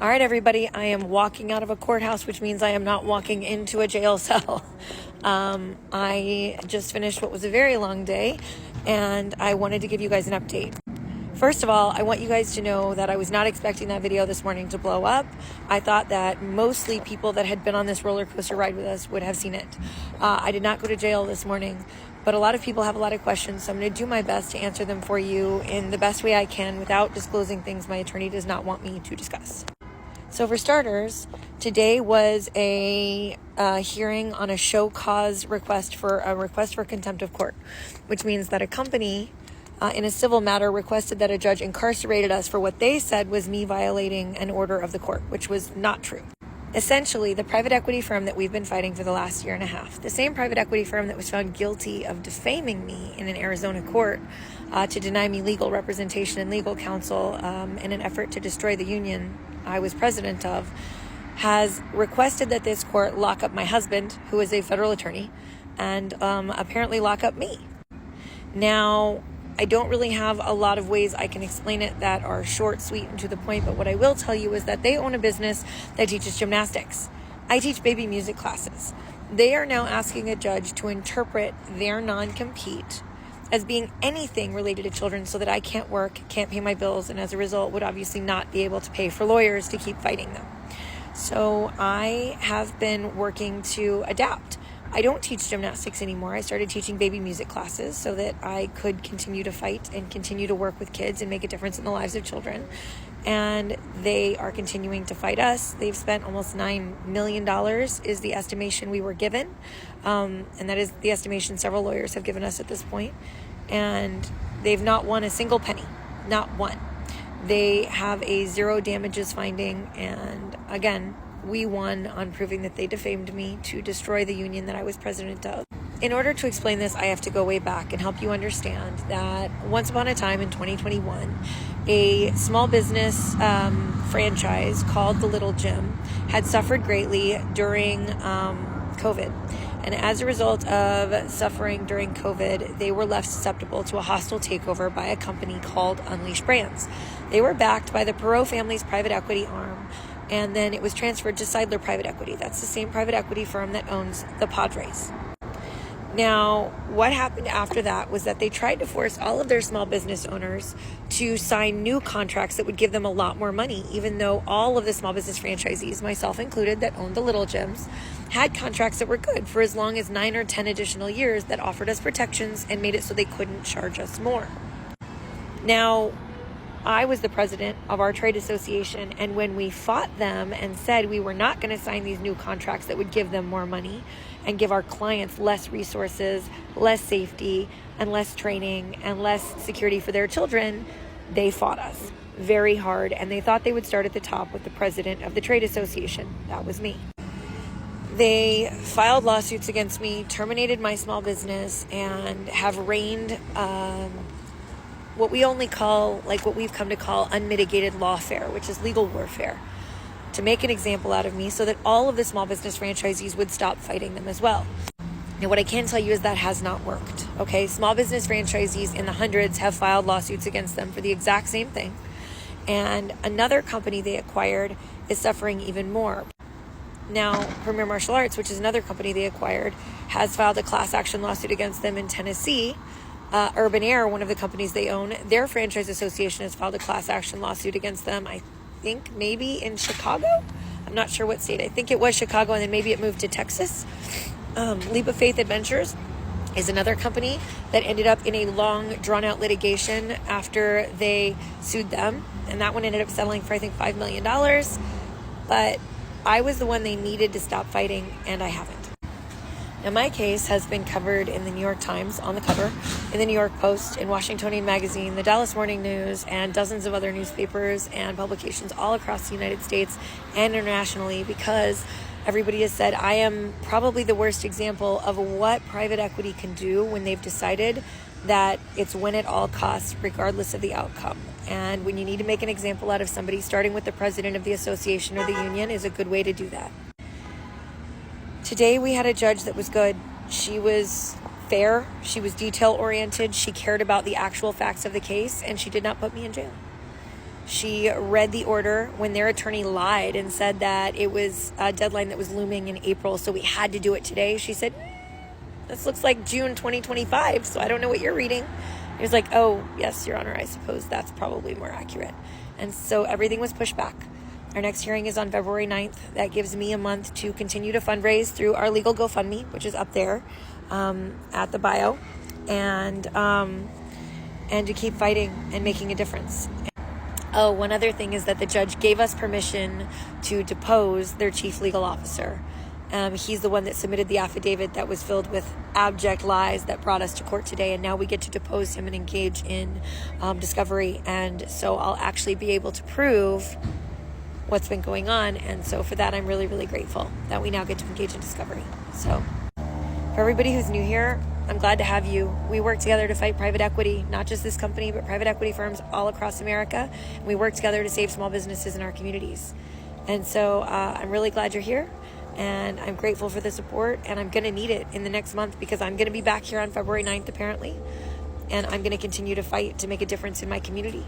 All right, everybody, I am walking out of a courthouse, which means I am not walking into a jail cell. I just finished what was a very long day, and I wanted to give you guys an update. First of all, I want you guys to know that I was not expecting that video this morning to blow up. I thought that mostly people that had been on this roller coaster ride with us would have seen it. I did not go to jail this morning, but a lot of people have a lot of questions, so I'm going to do my best to answer them for you in the best way I can without disclosing things my attorney does not want me to discuss. So for starters, today was a hearing on a show cause request for contempt of court, which means that a company in a civil matter requested that a judge incarcerated us for what they said was me violating an order of the court, which was not true. Essentially, the private equity firm that we've been fighting for the last year and a half, the same private equity firm that was found guilty of defaming me in an Arizona court to deny me legal representation and legal counsel in an effort to destroy the union I was president of, has requested that this court lock up my husband, who is a federal attorney, and apparently lock up me. Now, I don't really have a lot of ways I can explain it that are short, sweet, and to the point, but what I will tell you is that they own a business that teaches gymnastics. I teach baby music classes. They are now asking a judge to interpret their non-compete as being anything related to children so that I can't work, can't pay my bills, and as a result would obviously not be able to pay for lawyers to keep fighting them. So I have been working to adapt. I don't teach gymnastics anymore. I started teaching baby music classes so that I could continue to fight and continue to work with kids and make a difference in the lives of children. And they are continuing to fight us. They've spent almost $9 million is the estimation we were given. And that is the estimation several lawyers have given us at this point. And they've not won a single penny, not one. They have a zero damages finding. And again, we won on proving that they defamed me to destroy the union that I was president of. In order to explain this, I have to go way back and help you understand that once upon a time in 2021, a small business franchise called The Little Gym had suffered greatly during COVID. And as a result of suffering during COVID, they were left susceptible to a hostile takeover by a company called Unleash Brands. They were backed by the Perot family's private equity arm, and then it was transferred to Seidler Private Equity. That's the same private equity firm that owns the Padres. Now, what happened after that was that they tried to force all of their small business owners to sign new contracts that would give them a lot more money, even though all of the small business franchisees, myself included, that owned the Little Gyms, had contracts that were good for as long as 9 or 10 additional years that offered us protections and made it so they couldn't charge us more. Now, I was the president of our trade association, and when we fought them and said we were not going to sign these new contracts that would give them more money and give our clients less resources, less safety, and less training, and less security for their children, they fought us very hard, and they thought they would start at the top with the president of the trade association. That was me. They filed lawsuits against me, terminated my small business, and have reigned what we've come to call unmitigated lawfare, which is legal warfare, to make an example out of me so that all of the small business franchisees would stop fighting them as well. Now, what I can tell you is that has not worked, okay? Small business franchisees in the hundreds have filed lawsuits against them for the exact same thing. And another company they acquired is suffering even more. Now, Premier Martial Arts, which is another company they acquired, has filed a class action lawsuit against them in Tennessee. Urban Air, one of the companies they own, their franchise association has filed a class action lawsuit against them, I think maybe in Chicago. I'm not sure what state. I think it was Chicago, and then maybe it moved to Texas. Leap of Faith Adventures is another company that ended up in a long, drawn-out litigation after they sued them, and that one ended up settling for, I think, $5 million. But I was the one they needed to stop fighting, and I haven't. Now, my case has been covered in the New York Times on the cover, in the New York Post, in Washingtonian Magazine, the Dallas Morning News, and dozens of other newspapers and publications all across the United States and internationally, because everybody has said I am probably the worst example of what private equity can do when they've decided that it's win at all costs, regardless of the outcome. And when you need to make an example out of somebody, starting with the president of the association or the union is a good way to do that. Today we had a judge that was good. She was fair. She was detail-oriented. She cared about the actual facts of the case, and she did not put me in jail. She read the order when their attorney lied and said that it was a deadline that was looming in April, so we had to do it today. She said, this looks like June 2025, so I don't know what you're reading. He was like, oh, yes, Your Honor, I suppose that's probably more accurate. And so everything was pushed back. Our next hearing is on February 9th. That gives me a month to continue to fundraise through our legal GoFundMe, which is up there at the bio, and to keep fighting and making a difference. Oh, one other thing is that the judge gave us permission to depose their chief legal officer. He's the one that submitted the affidavit that was filled with abject lies that brought us to court today, and now we get to depose him and engage in discovery. And so I'll actually be able to prove what's been going on, and so for that I'm really, really grateful that we now get to engage in discovery. So for everybody who's new here, I'm glad to have you. We work together to fight private equity, not just this company, but private equity firms all across America. And we work together to save small businesses in our communities. And so I'm really glad you're here, and I'm grateful for the support, and I'm going to need it in the next month because I'm going to be back here on February 9th, apparently, and I'm going to continue to fight to make a difference in my community.